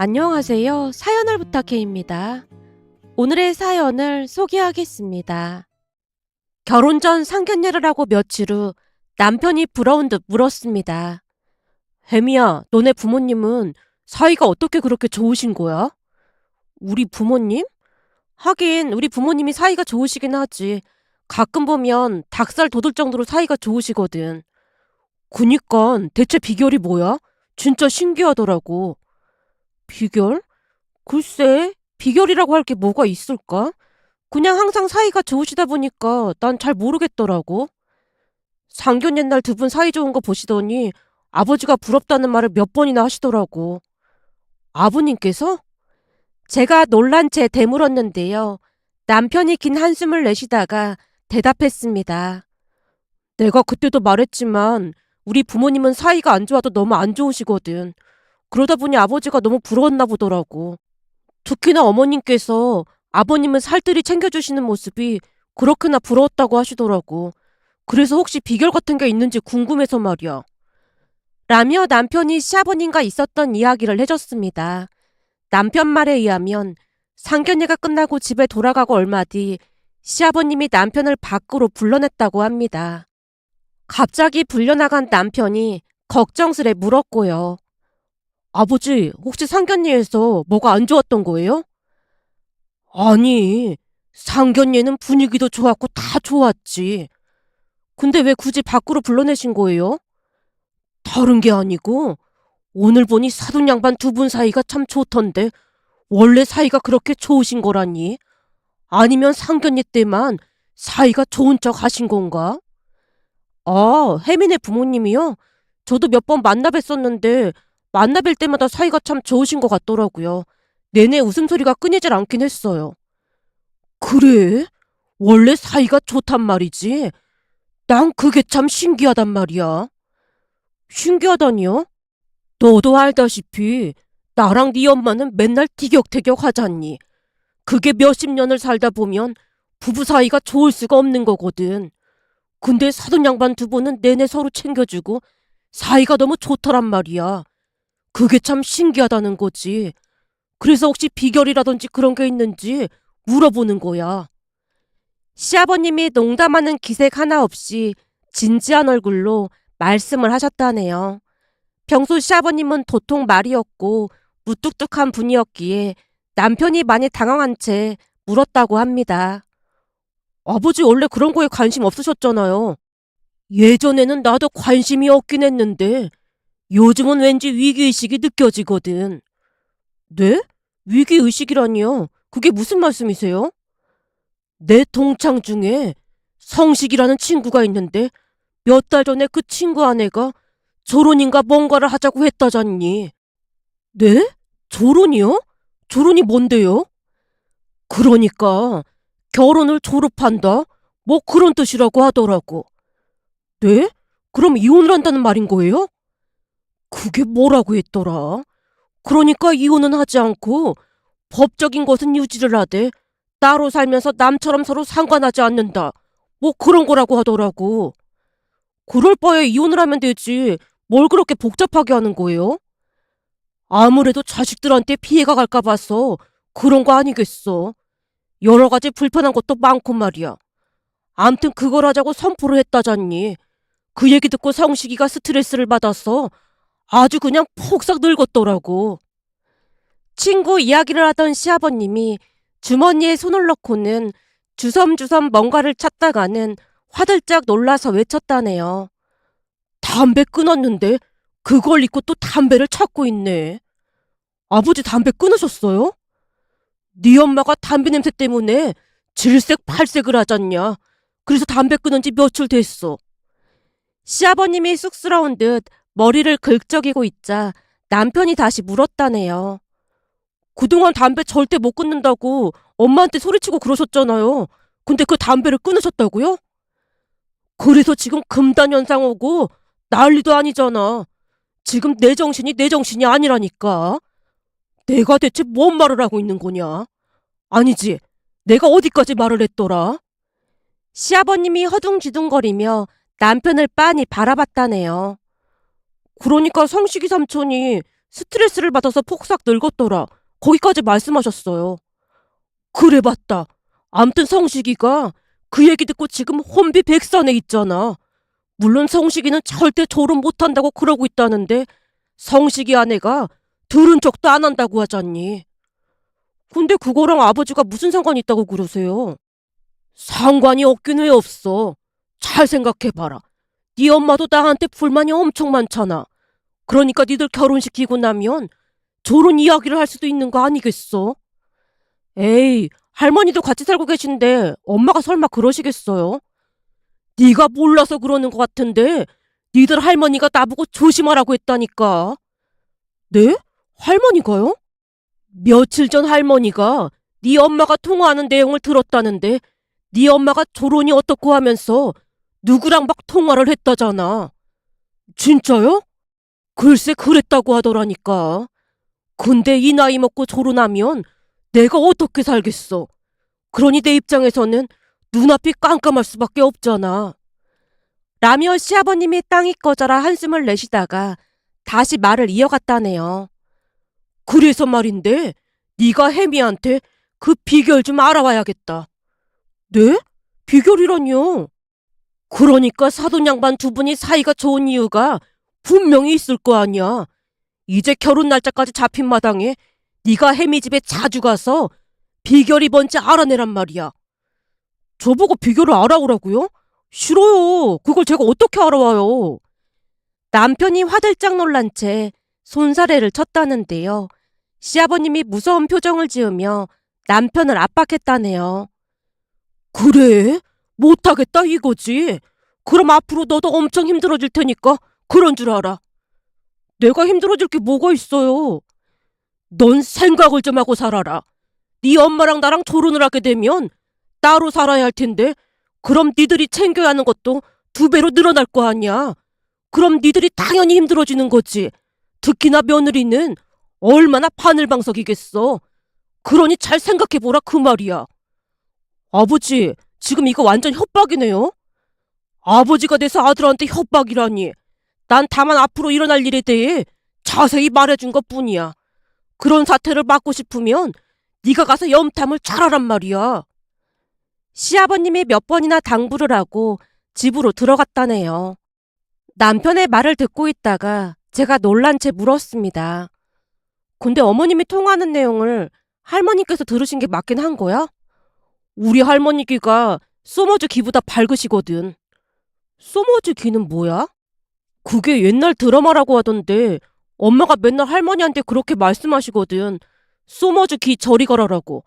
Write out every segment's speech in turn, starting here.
안녕하세요. 사연을 부탁해입니다. 오늘의 사연을 소개하겠습니다. 결혼 전 상견례를 하고 며칠 후 남편이 부러운 듯 물었습니다. 혜미야, 너네 부모님은 사이가 어떻게 그렇게 좋으신 거야? 우리 부모님? 하긴 우리 부모님이 사이가 좋으시긴 하지. 가끔 보면 닭살 돋을 정도로 사이가 좋으시거든. 그니깐 대체 비결이 뭐야? 진짜 신기하더라고. 비결? 글쎄, 비결이라고 할 게 뭐가 있을까? 그냥 항상 사이가 좋으시다 보니까 난 잘 모르겠더라고. 상견 옛날 두 분 사이 좋은 거 보시더니 아버지가 부럽다는 말을 몇 번이나 하시더라고. 아버님께서? 제가 놀란 채 되물었는데요. 남편이 긴 한숨을 내쉬다가 대답했습니다. 내가 그때도 말했지만 우리 부모님은 사이가 안 좋아도 너무 안 좋으시거든. 그러다 보니 아버지가 너무 부러웠나 보더라고. 특히나 어머님께서 아버님은 살뜰히 챙겨주시는 모습이 그렇게나 부러웠다고 하시더라고. 그래서 혹시 비결 같은 게 있는지 궁금해서 말이야. 라며 남편이 시아버님과 있었던 이야기를 해줬습니다. 남편 말에 의하면 상견례가 끝나고 집에 돌아가고 얼마 뒤 시아버님이 남편을 밖으로 불러냈다고 합니다. 갑자기 불려나간 남편이 걱정스레 물었고요. 아버지, 혹시 상견례에서 뭐가 안 좋았던 거예요? 아니, 상견례는 분위기도 좋았고 다 좋았지. 근데 왜 굳이 밖으로 불러내신 거예요? 다른 게 아니고 오늘 보니 사돈 양반 두 분 사이가 참 좋던데 원래 사이가 그렇게 좋으신 거라니? 아니면 상견례 때만 사이가 좋은 척 하신 건가? 아, 혜민의 부모님이요? 저도 몇 번 만나 뵀었는데 만나 뵐 때마다 사이가 참 좋으신 것 같더라고요. 내내 웃음소리가 끊이질 않긴 했어요. 그래? 원래 사이가 좋단 말이지? 난 그게 참 신기하단 말이야. 신기하다니요? 너도 알다시피 나랑 네 엄마는 맨날 티격태격 하잖니. 그게 몇십 년을 살다 보면 부부 사이가 좋을 수가 없는 거거든. 근데 사돈 양반 두 분은 내내 서로 챙겨주고 사이가 너무 좋더란 말이야. 그게 참 신기하다는 거지. 그래서 혹시 비결이라든지 그런 게 있는지 물어보는 거야. 시아버님이 농담하는 기색 하나 없이 진지한 얼굴로 말씀을 하셨다네요. 평소 시아버님은 도통 말이었고 무뚝뚝한 분이었기에 남편이 많이 당황한 채 물었다고 합니다. 아버지 원래 그런 거에 관심 없으셨잖아요. 예전에는 나도 관심이 없긴 했는데 요즘은 왠지 위기의식이 느껴지거든. 네? 위기의식이라니요? 그게 무슨 말씀이세요? 내 동창 중에 성식이라는 친구가 있는데 몇 달 전에 그 친구 아내가 조론인가 뭔가를 하자고 했다잖니. 네? 조론이요? 조론이 뭔데요? 그러니까 결혼을 졸업한다? 뭐 그런 뜻이라고 하더라고. 네? 그럼 이혼을 한다는 말인 거예요? 그게 뭐라고 했더라? 그러니까 이혼은 하지 않고 법적인 것은 유지를 하되 따로 살면서 남처럼 서로 상관하지 않는다. 뭐 그런 거라고 하더라고. 그럴 바에 이혼을 하면 되지. 뭘 그렇게 복잡하게 하는 거예요? 아무래도 자식들한테 피해가 갈까 봐서 그런 거 아니겠어. 여러 가지 불편한 것도 많고 말이야. 암튼 그걸 하자고 선포를 했다잖니. 그 얘기 듣고 성식이가 스트레스를 받아서 아주 그냥 폭삭 늙었더라고. 친구 이야기를 하던 시아버님이 주머니에 손을 넣고는 주섬주섬 뭔가를 찾다가는 화들짝 놀라서 외쳤다네요. 담배 끊었는데 그걸 잊고 또 담배를 찾고 있네. 아버지 담배 끊으셨어요? 네 엄마가 담배 냄새 때문에 질색팔색을 하잖냐. 그래서 담배 끊은 지 며칠 됐어. 시아버님이 쑥스러운 듯 머리를 긁적이고 있자 남편이 다시 물었다네요. 그동안 담배 절대 못 끊는다고 엄마한테 소리치고 그러셨잖아요. 근데 그 담배를 끊으셨다고요? 그래서 지금 금단 현상 오고 난리도 아니잖아. 지금 내 정신이 내 정신이 아니라니까. 내가 대체 뭔 말을 하고 있는 거냐? 아니지. 내가 어디까지 말을 했더라? 시아버님이 허둥지둥거리며 남편을 빤히 바라봤다네요. 그러니까 성식이 삼촌이 스트레스를 받아서 폭삭 늙었더라. 거기까지 말씀하셨어요. 그래 봤다. 암튼 성식이가 그 얘기 듣고 지금 혼비백산에 있잖아. 물론 성식이는 절대 졸음 못한다고 그러고 있다는데 성식이 아내가 들은 척도 안 한다고 하잖니. 근데 그거랑 아버지가 무슨 상관이 있다고 그러세요? 상관이 없긴 왜 없어. 잘 생각해봐라. 네 엄마도 나한테 불만이 엄청 많잖아. 그러니까 니들 결혼시키고 나면 저런 이야기를 할 수도 있는 거 아니겠어? 에이, 할머니도 같이 살고 계신데 엄마가 설마 그러시겠어요? 네가 몰라서 그러는 것 같은데 니들 할머니가 나보고 조심하라고 했다니까. 네? 할머니가요? 며칠 전 할머니가 네 엄마가 통화하는 내용을 들었다는데 네 엄마가 조론이 어떻고 하면서 누구랑 막 통화를 했다잖아. 진짜요? 글쎄 그랬다고 하더라니까. 근데 이 나이 먹고 조론하면 내가 어떻게 살겠어. 그러니 내 입장에서는 눈앞이 깜깜할 수밖에 없잖아. 라며 시아버님이 땅이 꺼져라 한숨을 내쉬다가 다시 말을 이어갔다네요. 그래서 말인데 네가 혜미한테 그 비결 좀 알아와야겠다. 네? 비결이라뇨? 그러니까 사돈 양반 두 분이 사이가 좋은 이유가 분명히 있을 거 아니야. 이제 결혼 날짜까지 잡힌 마당에 네가 혜미 집에 자주 가서 비결이 뭔지 알아내란 말이야. 저보고 비결을 알아오라고요? 싫어요. 그걸 제가 어떻게 알아와요? 남편이 화들짝 놀란 채 손사래를 쳤다는데요. 시아버님이 무서운 표정을 지으며 남편을 압박했다네요. 그래? 못하겠다 이거지. 그럼 앞으로 너도 엄청 힘들어질 테니까 그런 줄 알아. 내가 힘들어질 게 뭐가 있어요? 넌 생각을 좀 하고 살아라. 네 엄마랑 나랑 결혼을 하게 되면 따로 살아야 할 텐데 그럼 니들이 챙겨야 하는 것도 두 배로 늘어날 거 아니야. 그럼 니들이 당연히 힘들어지는 거지. 특히나 며느리는 얼마나 바늘방석이겠어. 그러니 잘 생각해보라 그 말이야. 아버지, 지금 이거 완전 협박이네요. 아버지가 돼서 아들한테 협박이라니. 난 다만 앞으로 일어날 일에 대해 자세히 말해준 것뿐이야. 그런 사태를 막고 싶으면 네가 가서 염탐을 잘하란 말이야. 시아버님이 몇 번이나 당부를 하고 집으로 들어갔다네요. 남편의 말을 듣고 있다가 제가 놀란 채 물었습니다. 근데 어머님이 통화하는 내용을 할머니께서 들으신 게 맞긴 한 거야? 우리 할머니 귀가 소머즈 귀보다 밝으시거든. 소머즈 귀는 뭐야? 그게 옛날 드라마라고 하던데 엄마가 맨날 할머니한테 그렇게 말씀하시거든. 소머즈 귀 저리 가라라고.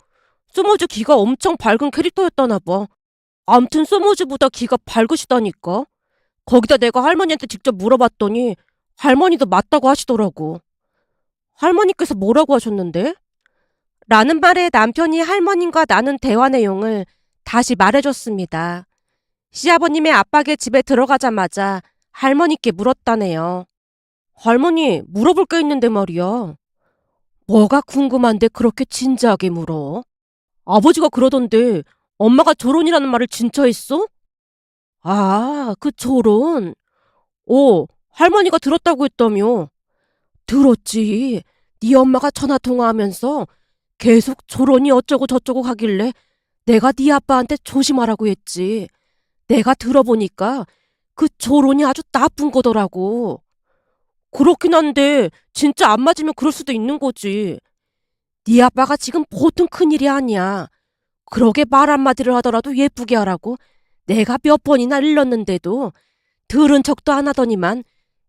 소머즈 귀가 엄청 밝은 캐릭터였다나 봐. 암튼 소머즈보다 귀가 밝으시다니까. 거기다 내가 할머니한테 직접 물어봤더니 할머니도 맞다고 하시더라고. 할머니께서 뭐라고 하셨는데? 라는 말에 남편이 할머님과 나눈 대화 내용을 다시 말해줬습니다. 시아버님의 압박에 집에 들어가자마자 할머니께 물었다네요. 할머니, 물어볼 게 있는데 말이야. 뭐가 궁금한데 그렇게 진지하게 물어? 아버지가 그러던데 엄마가 조론이라는 말을 진짜 했어? 아, 그 조론. 할머니가 들었다고 했다며. 들었지. 네 엄마가 전화 통화하면서 계속 조론이 어쩌고 저쩌고 하길래 내가 네 아빠한테 조심하라고 했지. 내가 들어보니까 그 조론이 아주 나쁜 거더라고. 그렇긴 한데 진짜 안 맞으면 그럴 수도 있는 거지. 네 아빠가 지금 보통 큰일이 아니야. 그러게 말 한마디를 하더라도 예쁘게 하라고 내가 몇 번이나 일렀는데도 들은 척도 안 하더니만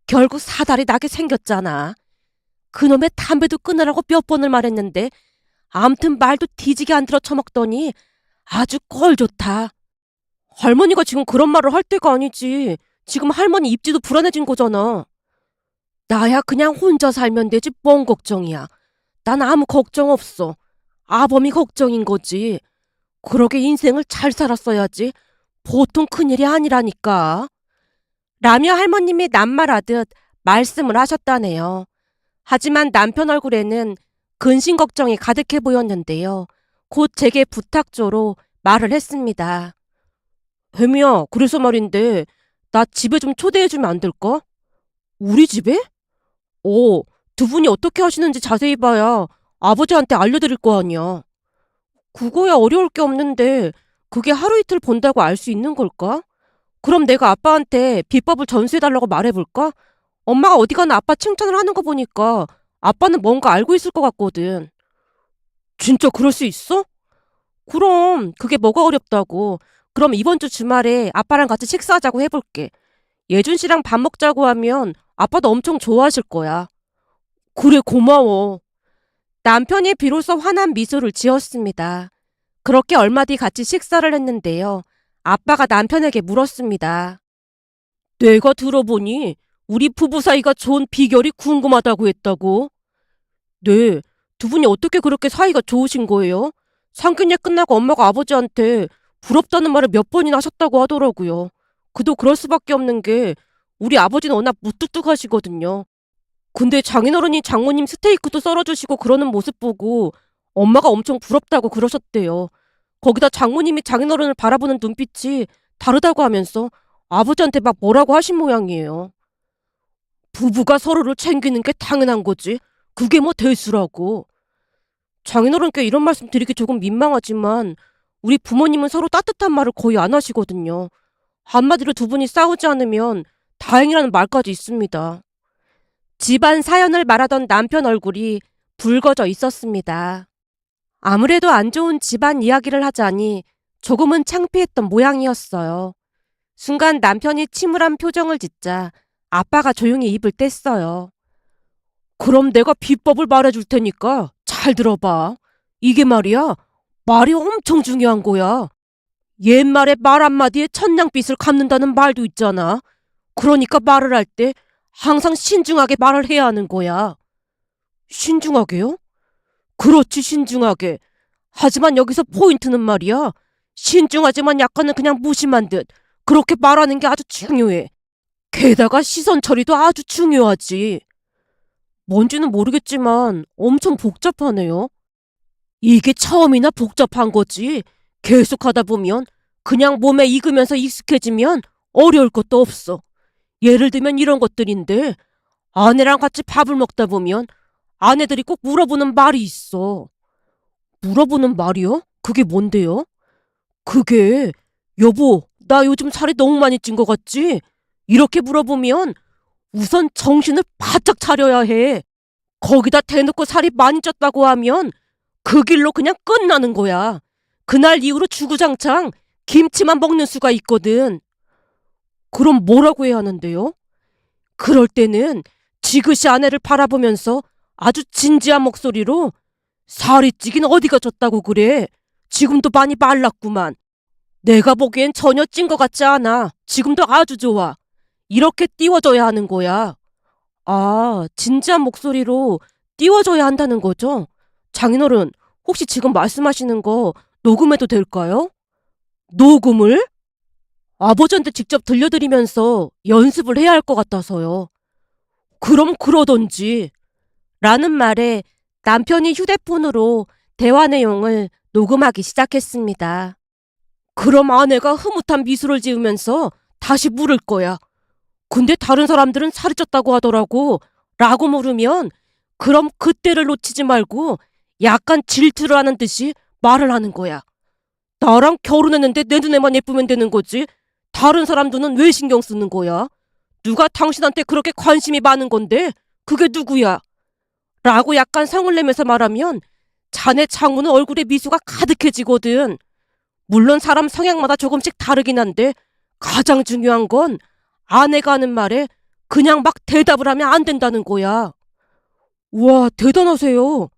결국 사달이 나게 생겼잖아. 그놈의 담배도 끊으라고 몇 번을 말했는데 암튼 말도 뒤지게 안 들어 처먹더니 아주 꼴 좋다. 할머니가 지금 그런 말을 할 때가 아니지. 지금 할머니 입지도 불안해진 거잖아. 나야 그냥 혼자 살면 되지 뭔 걱정이야. 난 아무 걱정 없어. 아범이 걱정인 거지. 그러게 인생을 잘 살았어야지. 보통 큰일이 아니라니까. 라며 할머님이 낱말하듯 말씀을 하셨다네요. 하지만 남편 얼굴에는 근심 걱정이 가득해 보였는데요. 곧 제게 부탁조로 말을 했습니다. 혜미야, 그래서 말인데 나 집에 좀 초대해주면 안 될까? 우리 집에? 두 분이 어떻게 하시는지 자세히 봐야 아버지한테 알려드릴 거 아니야. 그거야 어려울 게 없는데 그게 하루 이틀 본다고 알 수 있는 걸까? 그럼 내가 아빠한테 비법을 전수해달라고 말해볼까? 엄마가 어디 가나 아빠 칭찬을 하는 거 보니까 아빠는 뭔가 알고 있을 것 같거든. 진짜 그럴 수 있어? 그럼 그게 뭐가 어렵다고. 그럼 이번 주 주말에 아빠랑 같이 식사하자고 해볼게. 예준 씨랑 밥 먹자고 하면 아빠도 엄청 좋아하실 거야. 그래, 고마워. 남편이 비로소 환한 미소를 지었습니다. 그렇게 얼마 뒤 같이 식사를 했는데요. 아빠가 남편에게 물었습니다. 내가 들어보니 우리 부부 사이가 좋은 비결이 궁금하다고 했다고? 네, 두 분이 어떻게 그렇게 사이가 좋으신 거예요? 상견례 끝나고 엄마가 아버지한테 부럽다는 말을 몇 번이나 하셨다고 하더라고요. 그도 그럴 수밖에 없는 게 우리 아버지는 워낙 무뚝뚝하시거든요. 근데 장인어른이 장모님 스테이크도 썰어주시고 그러는 모습 보고 엄마가 엄청 부럽다고 그러셨대요. 거기다 장모님이 장인어른을 바라보는 눈빛이 다르다고 하면서 아버지한테 막 뭐라고 하신 모양이에요. 부부가 서로를 챙기는 게 당연한 거지. 그게 뭐 대수라고. 장인어른께 이런 말씀 드리기 조금 민망하지만 우리 부모님은 서로 따뜻한 말을 거의 안 하시거든요. 한마디로 두 분이 싸우지 않으면 다행이라는 말까지 있습니다. 집안 사연을 말하던 남편 얼굴이 붉어져 있었습니다. 아무래도 안 좋은 집안 이야기를 하자니 조금은 창피했던 모양이었어요. 순간 남편이 침울한 표정을 짓자 아빠가 조용히 입을 뗐어요. 그럼 내가 비법을 말해줄 테니까 잘 들어봐. 이게 말이야, 말이 엄청 중요한 거야. 옛말에 말 한마디에 천냥빚을 갚는다는 말도 있잖아. 그러니까 말을 할 때 항상 신중하게 말을 해야 하는 거야. 신중하게요? 그렇지, 신중하게. 하지만 여기서 포인트는 말이야. 신중하지만 약간은 그냥 무심한 듯 그렇게 말하는 게 아주 중요해. 게다가 시선 처리도 아주 중요하지. 뭔지는 모르겠지만 엄청 복잡하네요. 이게 처음이나 복잡한 거지. 계속 하다 보면 그냥 몸에 익으면서 익숙해지면 어려울 것도 없어. 예를 들면 이런 것들인데 아내랑 같이 밥을 먹다 보면 아내들이 꼭 물어보는 말이 있어. 물어보는 말이요? 그게 뭔데요? 그게 여보, 나 요즘 살이 너무 많이 찐 것 같지? 이렇게 물어보면 우선 정신을 바짝 차려야 해. 거기다 대놓고 살이 많이 쪘다고 하면 그 길로 그냥 끝나는 거야. 그날 이후로 주구장창 김치만 먹는 수가 있거든. 그럼 뭐라고 해야 하는데요? 그럴 때는 지그시 아내를 바라보면서 아주 진지한 목소리로 살이 찌긴 어디가 쪘다고 그래. 지금도 많이 말랐구만. 내가 보기엔 전혀 찐 것 같지 않아. 지금도 아주 좋아. 이렇게 띄워줘야 하는 거야. 아, 진지한 목소리로 띄워줘야 한다는 거죠? 장인어른, 혹시 지금 말씀하시는 거 녹음해도 될까요? 녹음을? 아버지한테 직접 들려드리면서 연습을 해야 할 것 같아서요. 그럼 그러던지. 라는 말에 남편이 휴대폰으로 대화 내용을 녹음하기 시작했습니다. 그럼 아내가 흐뭇한 미소를 지으면서 다시 물을 거야. 근데 다른 사람들은 살이 쪘다고 하더라고. 라고 물으면 그럼 그때를 놓치지 말고 약간 질투를 하는 듯이 말을 하는 거야. 나랑 결혼했는데 내 눈에만 예쁘면 되는 거지. 다른 사람 눈은 왜 신경 쓰는 거야? 누가 당신한테 그렇게 관심이 많은 건데? 그게 누구야? 라고 약간 성을 내면서 말하면 자네 장모는 얼굴에 미소가 가득해지거든. 물론 사람 성향마다 조금씩 다르긴 한데 가장 중요한 건 아내가 하는 말에 그냥 막 대답을 하면 안 된다는 거야. 우와, 대단하세요.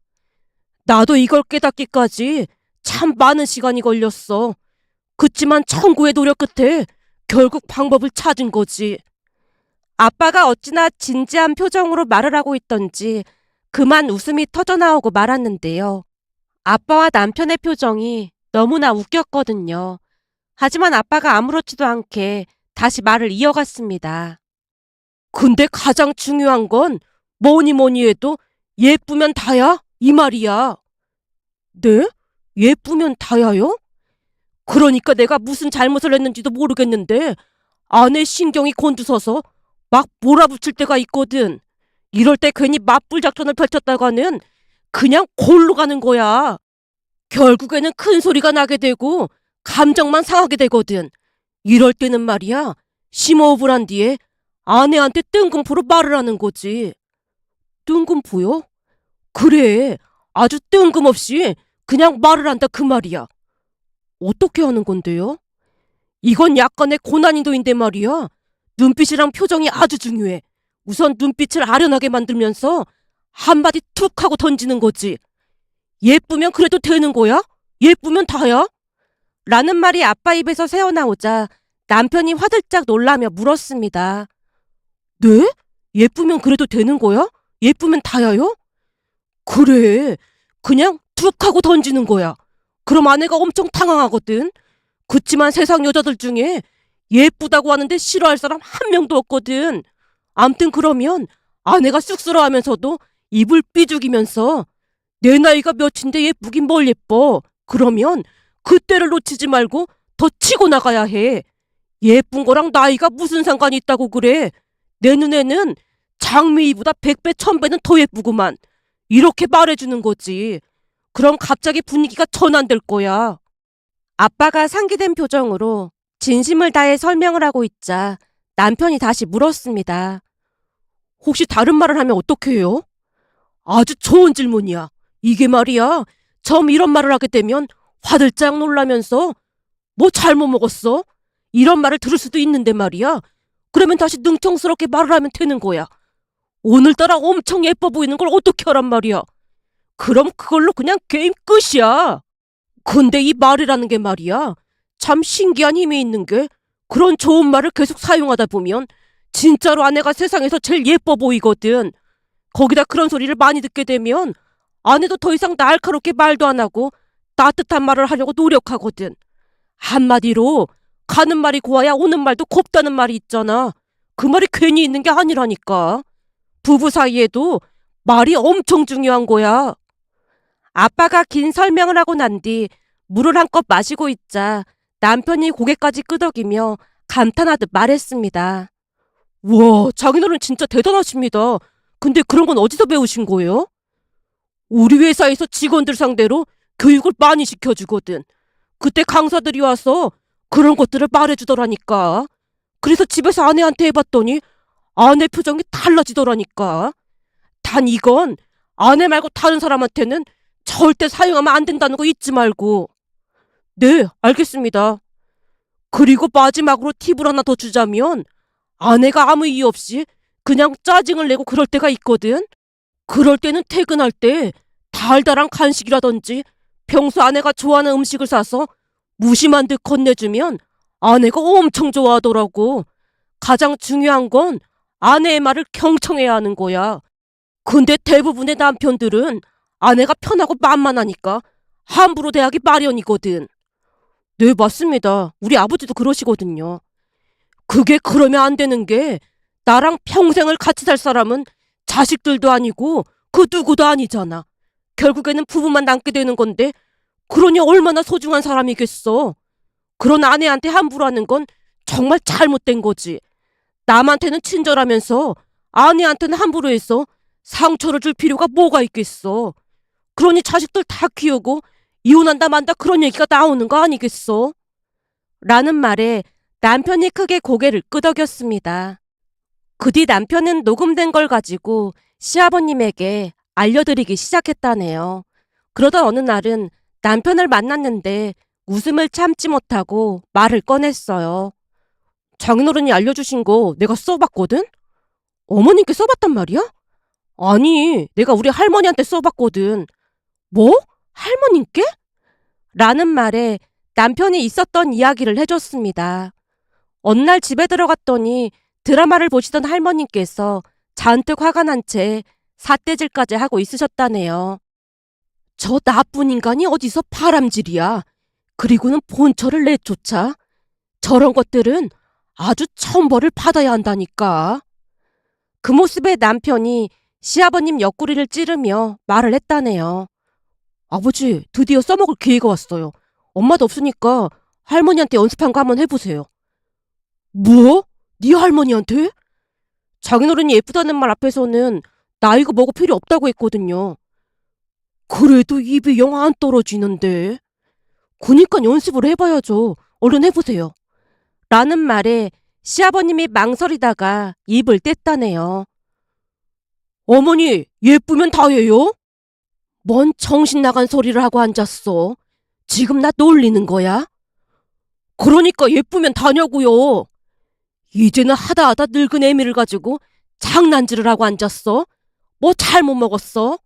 나도 이걸 깨닫기까지 참 많은 시간이 걸렸어. 그치만 천구의 노력 끝에 결국 방법을 찾은 거지. 아빠가 어찌나 진지한 표정으로 말을 하고 있던지 그만 웃음이 터져나오고 말았는데요. 아빠와 남편의 표정이 너무나 웃겼거든요. 하지만 아빠가 아무렇지도 않게 다시 말을 이어갔습니다. 근데 가장 중요한 건 뭐니 뭐니 해도 예쁘면 다야? 이 말이야. 네? 예쁘면 다야요? 그러니까 내가 무슨 잘못을 했는지도 모르겠는데 아내 신경이 곤두서서 막 몰아붙일 때가 있거든. 이럴 때 괜히 맞불 작전을 펼쳤다가는 그냥 골로 가는 거야. 결국에는 큰 소리가 나게 되고 감정만 상하게 되거든. 이럴 때는 말이야, 심호흡을 한 뒤에 아내한테 뜬금포로 말을 하는 거지. 뜬금포요? 그래, 아주 뜬금없이 그냥 말을 한다 그 말이야. 어떻게 하는 건데요? 이건 약간의 고난이도인데 말이야. 눈빛이랑 표정이 아주 중요해. 우선 눈빛을 아련하게 만들면서 한마디 툭 하고 던지는 거지. 예쁘면 그래도 되는 거야? 예쁘면 다야? 라는 말이 아빠 입에서 새어나오자 남편이 화들짝 놀라며 물었습니다. 네? 예쁘면 그래도 되는 거야? 예쁘면 다야요? 그래. 그냥 툭 하고 던지는 거야. 그럼 아내가 엄청 당황하거든. 그치만 세상 여자들 중에 예쁘다고 하는데 싫어할 사람 한 명도 없거든. 암튼 그러면 아내가 쑥스러워하면서도 입을 삐죽이면서 내 나이가 몇인데 예쁘긴 뭘 예뻐. 그러면 그때를 놓치지 말고 더 치고 나가야 해. 예쁜 거랑 나이가 무슨 상관이 있다고 그래. 내 눈에는 장미이보다 100배, 1000배는 더 예쁘구만. 이렇게 말해주는 거지. 그럼 갑자기 분위기가 전환될 거야. 아빠가 상기된 표정으로 진심을 다해 설명을 하고 있자 남편이 다시 물었습니다. 혹시 다른 말을 하면 어떻게 해요? 아주 좋은 질문이야. 이게 말이야. 처음 이런 말을 하게 되면 화들짝 놀라면서 뭐 잘못 먹었어? 이런 말을 들을 수도 있는데 말이야. 그러면 다시 능청스럽게 말을 하면 되는 거야. 오늘따라 엄청 예뻐 보이는 걸 어떻게 하란 말이야. 그럼 그걸로 그냥 게임 끝이야. 근데 이 말이라는 게 말이야. 참 신기한 힘이 있는 게 그런 좋은 말을 계속 사용하다 보면 진짜로 아내가 세상에서 제일 예뻐 보이거든. 거기다 그런 소리를 많이 듣게 되면 아내도 더 이상 날카롭게 말도 안 하고 따뜻한 말을 하려고 노력하거든. 한마디로 가는 말이 고와야 오는 말도 곱다는 말이 있잖아. 그 말이 괜히 있는 게 아니라니까. 부부 사이에도 말이 엄청 중요한 거야. 아빠가 긴 설명을 하고 난 뒤 물을 한컵 마시고 있자 남편이 고개까지 끄덕이며 감탄하듯 말했습니다. 우와, 장인어른 진짜 대단하십니다. 근데 그런 건 어디서 배우신 거예요? 우리 회사에서 직원들 상대로 교육을 많이 시켜주거든. 그때 강사들이 와서 그런 것들을 말해주더라니까. 그래서 집에서 아내한테 해봤더니 아내 표정이 달라지더라니까. 단 이건 아내 말고 다른 사람한테는 절대 사용하면 안 된다는 거 잊지 말고. 네, 알겠습니다. 그리고 마지막으로 팁을 하나 더 주자면 아내가 아무 이유 없이 그냥 짜증을 내고 그럴 때가 있거든. 그럴 때는 퇴근할 때 달달한 간식이라든지 평소 아내가 좋아하는 음식을 사서 무심한 듯 건네주면 아내가 엄청 좋아하더라고. 가장 중요한 건 아내의 말을 경청해야 하는 거야. 근데 대부분의 남편들은 아내가 편하고 만만하니까 함부로 대하기 마련이거든. 네, 맞습니다. 우리 아버지도 그러시거든요. 그게 그러면 안 되는 게 나랑 평생을 같이 살 사람은 자식들도 아니고 그 누구도 아니잖아. 결국에는 부부만 남게 되는 건데 그러니 얼마나 소중한 사람이겠어. 그런 아내한테 함부로 하는 건 정말 잘못된 거지. 남한테는 친절하면서 아내한테는 함부로 해서 상처를 줄 필요가 뭐가 있겠어. 그러니 자식들 다 키우고 이혼한다 만다 그런 얘기가 나오는 거 아니겠어? 라는 말에 남편이 크게 고개를 끄덕였습니다. 그 뒤 남편은 녹음된 걸 가지고 시아버님에게 알려드리기 시작했다네요. 그러던 어느 날은 남편을 만났는데 웃음을 참지 못하고 말을 꺼냈어요. 장인어른이 알려주신 거 내가 써봤거든? 어머님께 써봤단 말이야? 아니, 내가 우리 할머니한테 써봤거든. 뭐? 할머님께? 라는 말에 남편이 있었던 이야기를 해줬습니다. 어느 날 집에 들어갔더니 드라마를 보시던 할머님께서 잔뜩 화가 난 채 삿대질까지 하고 있으셨다네요. 저 나쁜 인간이 어디서 바람질이야. 그리고는 본처를 내쫓아. 저런 것들은 아주 천벌을 받아야 한다니까. 그 모습에 남편이 시아버님 옆구리를 찌르며 말을 했다네요. 아버지, 드디어 써먹을 기회가 왔어요. 엄마도 없으니까 할머니한테 연습한 거 한번 해보세요. 뭐? 네 할머니한테? 장인어른이 예쁘다는 말 앞에서는 나이가 뭐고 필요 없다고 했거든요. 그래도 입이 영 안 떨어지는데. 그니까 연습을 해봐야죠. 얼른 해보세요. 라는 말에 시아버님이 망설이다가 입을 뗐다네요. 어머니, 예쁘면 다예요? 뭔 정신 나간 소리를 하고 앉았어. 지금 나 놀리는 거야? 그러니까 예쁘면 다냐고요. 이제는 하다 하다 늙은 애미를 가지고 장난질을 하고 앉았어. 뭐 잘못 먹었어?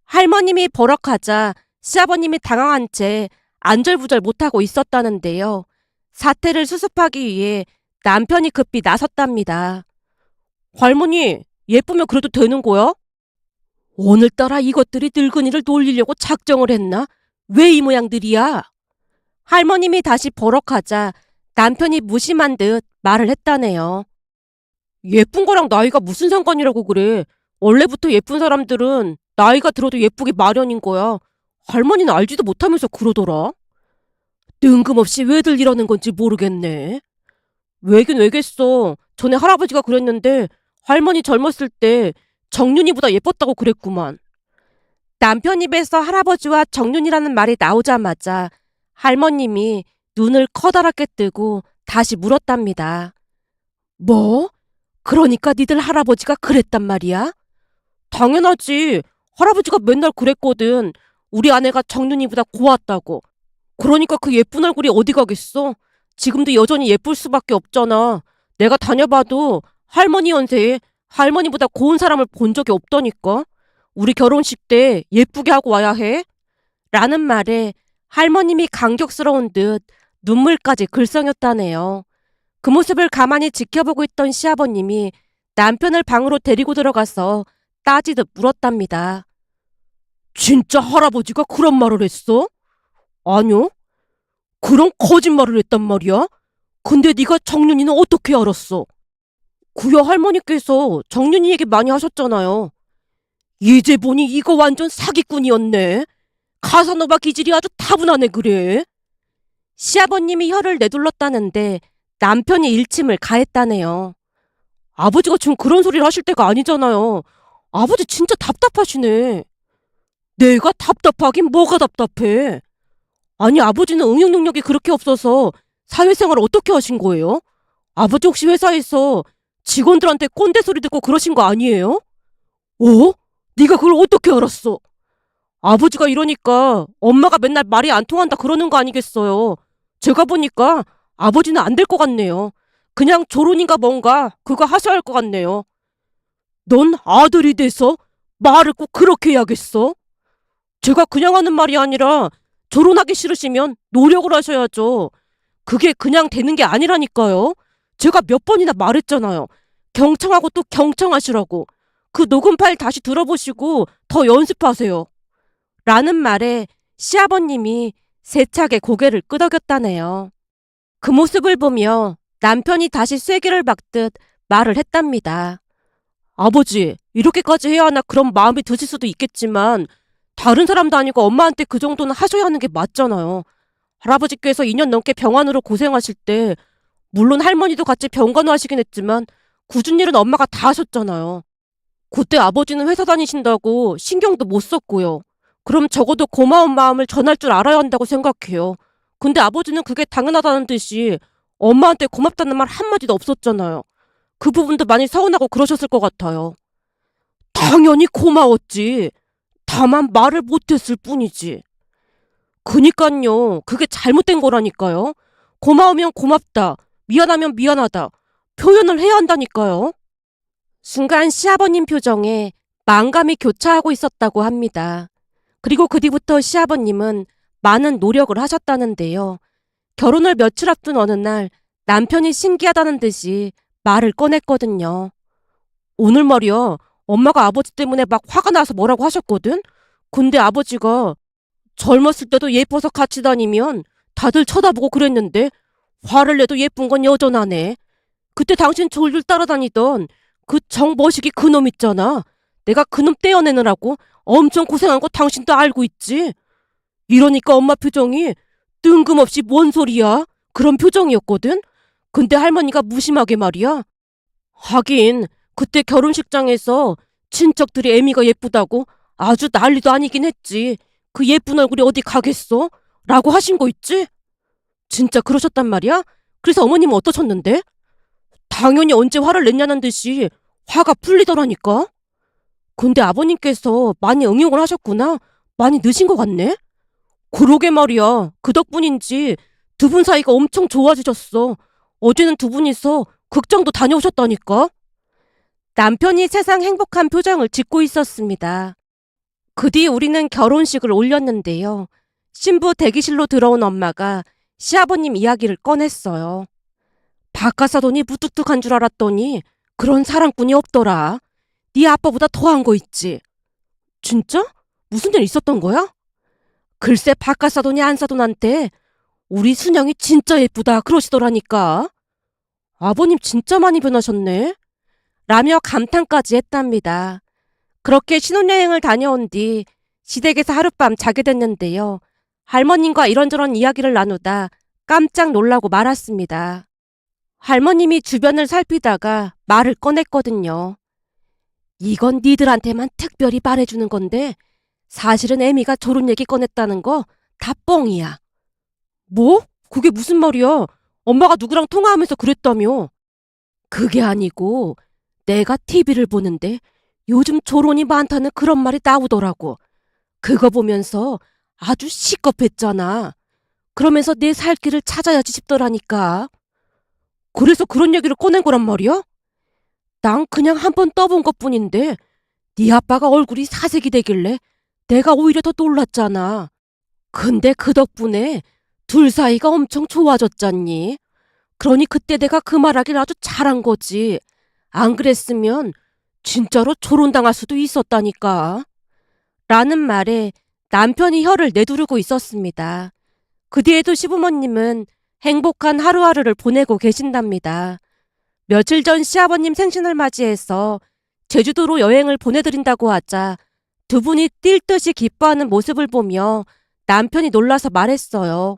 할머님이 버럭하자 시아버님이 당황한 채 안절부절 못하고 있었다는데요. 사태를 수습하기 위해 남편이 급히 나섰답니다. 할머니, 예쁘면 그래도 되는 거야? 오늘따라 이것들이 늙은이를 놀리려고 작정을 했나? 왜 이 모양들이야? 할머님이 다시 버럭하자 남편이 무심한 듯 말을 했다네요. 예쁜 거랑 나이가 무슨 상관이라고 그래. 원래부터 예쁜 사람들은 나이가 들어도 예쁘기 마련인 거야. 할머니는 알지도 못하면서 그러더라. 뜬금없이 왜들 이러는 건지 모르겠네. 왜긴 왜겠어. 전에 할아버지가 그랬는데 할머니 젊었을 때 정윤이보다 예뻤다고 그랬구만. 남편 입에서 할아버지와 정윤이라는 말이 나오자마자 할머님이 눈을 커다랗게 뜨고 다시 물었답니다. 뭐? 그러니까 니들 할아버지가 그랬단 말이야? 당연하지. 할아버지가 맨날 그랬거든. 우리 아내가 정윤이보다 고왔다고. 그러니까 그 예쁜 얼굴이 어디 가겠어? 지금도 여전히 예쁠 수밖에 없잖아. 내가 다녀봐도 할머니 연세에 할머니보다 고운 사람을 본 적이 없다니까. 우리 결혼식 때 예쁘게 하고 와야 해. 라는 말에 할머님이 감격스러운 듯 눈물까지 글썽였다네요. 그 모습을 가만히 지켜보고 있던 시아버님이 남편을 방으로 데리고 들어가서 따지듯 물었답니다. 진짜 할아버지가 그런 말을 했어? 아니요. 그런 거짓말을 했단 말이야? 근데 네가 정윤이는 어떻게 알았어? 구여 할머니께서 정윤이 얘기 많이 하셨잖아요. 이제 보니 이거 완전 사기꾼이었네. 카사노바 기질이 아주 타분하네 그래. 시아버님이 혀를 내둘렀다는데 남편이 일침을 가했다네요. 아버지가 지금 그런 소리를 하실 때가 아니잖아요. 아버지 진짜 답답하시네. 내가 답답하긴 뭐가 답답해. 아니 아버지는 응용 능력이 그렇게 없어서 사회생활을 어떻게 하신 거예요? 아버지 혹시 회사에서 직원들한테 꼰대 소리 듣고 그러신 거 아니에요? 어? 네가 그걸 어떻게 알았어? 아버지가 이러니까 엄마가 맨날 말이 안 통한다 그러는 거 아니겠어요. 제가 보니까 아버지는 안 될 것 같네요. 그냥 조론인가 뭔가 그거 하셔야 할 것 같네요. 넌 아들이 돼서 말을 꼭 그렇게 해야겠어? 제가 그냥 하는 말이 아니라 조론하기 싫으시면 노력을 하셔야죠. 그게 그냥 되는 게 아니라니까요. 제가 몇 번이나 말했잖아요. 경청하고 또 경청하시라고. 그 녹음 파일 다시 들어보시고 더 연습하세요. 라는 말에 시아버님이 세차게 고개를 끄덕였다네요. 그 모습을 보며 남편이 다시 쐐기를 박듯 말을 했답니다. 아버지, 이렇게까지 해야 하나 그런 마음이 드실 수도 있겠지만 다른 사람도 아니고 엄마한테 그 정도는 하셔야 하는 게 맞잖아요. 할아버지께서 2년 넘게 병환으로 고생하실 때 물론 할머니도 같이 병간호하시긴 했지만 굳은 일은 엄마가 다 하셨잖아요. 그때 아버지는 회사 다니신다고 신경도 못 썼고요. 그럼 적어도 고마운 마음을 전할 줄 알아야 한다고 생각해요. 근데 아버지는 그게 당연하다는 듯이 엄마한테 고맙다는 말 한마디도 없었잖아요. 그 부분도 많이 서운하고 그러셨을 것 같아요. 당연히 고마웠지. 다만 말을 못했을 뿐이지. 그니깐요. 그게 잘못된 거라니까요. 고마우면 고맙다. 미안하면 미안하다. 표현을 해야 한다니까요. 순간 시아버님 표정에 만감이 교차하고 있었다고 합니다. 그리고 그 뒤부터 시아버님은 많은 노력을 하셨다는데요. 결혼을 며칠 앞둔 어느 날 남편이 신기하다는 듯이 말을 꺼냈거든요. 오늘 말이야. 엄마가 아버지 때문에 막 화가 나서 뭐라고 하셨거든? 근데 아버지가 젊었을 때도 예뻐서 같이 다니면 다들 쳐다보고 그랬는데 화를 내도 예쁜 건 여전하네. 그때 당신 졸졸 따라다니던 그 정머시기 그놈 있잖아. 내가 그놈 떼어내느라고 엄청 고생한 거 당신도 알고 있지? 이러니까 엄마 표정이 뜬금없이 뭔 소리야? 그런 표정이었거든? 근데 할머니가 무심하게 말이야. 하긴 그때 결혼식장에서 친척들이 애미가 예쁘다고 아주 난리도 아니긴 했지. 그 예쁜 얼굴이 어디 가겠어? 라고 하신 거 있지? 진짜 그러셨단 말이야? 그래서 어머님은 어떠셨는데? 당연히 언제 화를 냈냐는 듯이 화가 풀리더라니까? 근데 아버님께서 많이 응용을 하셨구나. 많이 늦은 것 같네? 그러게 말이야. 그 덕분인지 두 분 사이가 엄청 좋아지셨어. 어제는 두 분이서 극장도 다녀오셨다니까? 남편이 세상 행복한 표정을 짓고 있었습니다. 그 뒤 우리는 결혼식을 올렸는데요. 신부 대기실로 들어온 엄마가 시아버님 이야기를 꺼냈어요. 바카사돈이 무뚝뚝한 줄 알았더니 그런 사랑꾼이 없더라. 네 아빠보다 더한 거 있지. 진짜? 무슨 일 있었던 거야? 글쎄 바카사돈이 안사돈한테 우리 순영이 진짜 예쁘다 그러시더라니까. 아버님 진짜 많이 변하셨네. 라며 감탄까지 했답니다. 그렇게 신혼여행을 다녀온 뒤 시댁에서 하룻밤 자게 됐는데요. 할머님과 이런저런 이야기를 나누다 깜짝 놀라고 말았습니다. 할머님이 주변을 살피다가 말을 꺼냈거든요. 이건 니들한테만 특별히 말해주는 건데 사실은 애미가 졸업 얘기 꺼냈다는 거 다 뻥이야. 뭐? 그게 무슨 말이야? 엄마가 누구랑 통화하면서 그랬다며. 그게 아니고 내가 TV를 보는데 요즘 조론이 많다는 그런 말이 나오더라고. 그거 보면서 아주 시겁했잖아. 그러면서 내 살 길을 찾아야지 싶더라니까. 그래서 그런 얘기를 꺼낸 거란 말이야? 난 그냥 한번 떠본 것뿐인데 네 아빠가 얼굴이 사색이 되길래 내가 오히려 더 놀랐잖아. 근데 그 덕분에 둘 사이가 엄청 좋아졌잖니. 그러니 그때 내가 그 말하길 아주 잘한 거지. 안 그랬으면 진짜로 조론당할 수도 있었다니까. 라는 말에 남편이 혀를 내두르고 있었습니다. 그 뒤에도 시부모님은 행복한 하루하루를 보내고 계신답니다. 며칠 전 시아버님 생신을 맞이해서 제주도로 여행을 보내드린다고 하자 두 분이 뛸 듯이 기뻐하는 모습을 보며 남편이 놀라서 말했어요.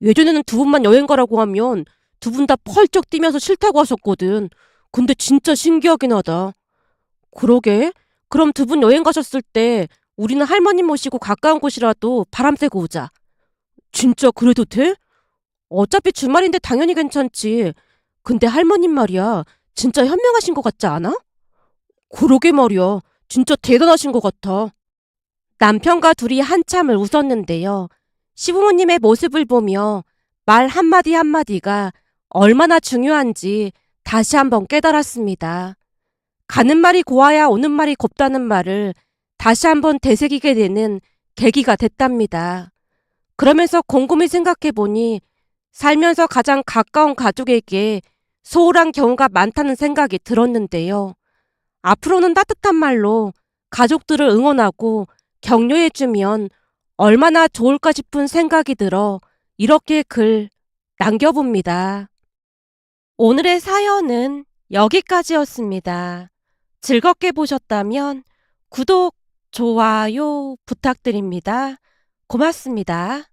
예전에는 두 분만 여행 가라고 하면 두 분 다 펄쩍 뛰면서 싫다고 하셨거든. 근데 진짜 신기하긴 하다. 그러게. 그럼 두 분 여행 가셨을 때 우리는 할머님 모시고 가까운 곳이라도 바람 쐬고 오자. 진짜 그래도 돼? 어차피 주말인데 당연히 괜찮지. 근데 할머님 말이야. 진짜 현명하신 것 같지 않아? 그러게 말이야. 진짜 대단하신 것 같아. 남편과 둘이 한참을 웃었는데요. 시부모님의 모습을 보며 말 한마디 한마디가 얼마나 중요한지 다시 한번 깨달았습니다. 가는 말이 고와야 오는 말이 곱다는 말을 다시 한번 되새기게 되는 계기가 됐답니다. 그러면서 곰곰이 생각해보니 살면서 가장 가까운 가족에게 소홀한 경우가 많다는 생각이 들었는데요. 앞으로는 따뜻한 말로 가족들을 응원하고 격려해주면 얼마나 좋을까 싶은 생각이 들어 이렇게 글 남겨봅니다. 오늘의 사연은 여기까지였습니다. 즐겁게 보셨다면 구독, 좋아요 부탁드립니다. 고맙습니다.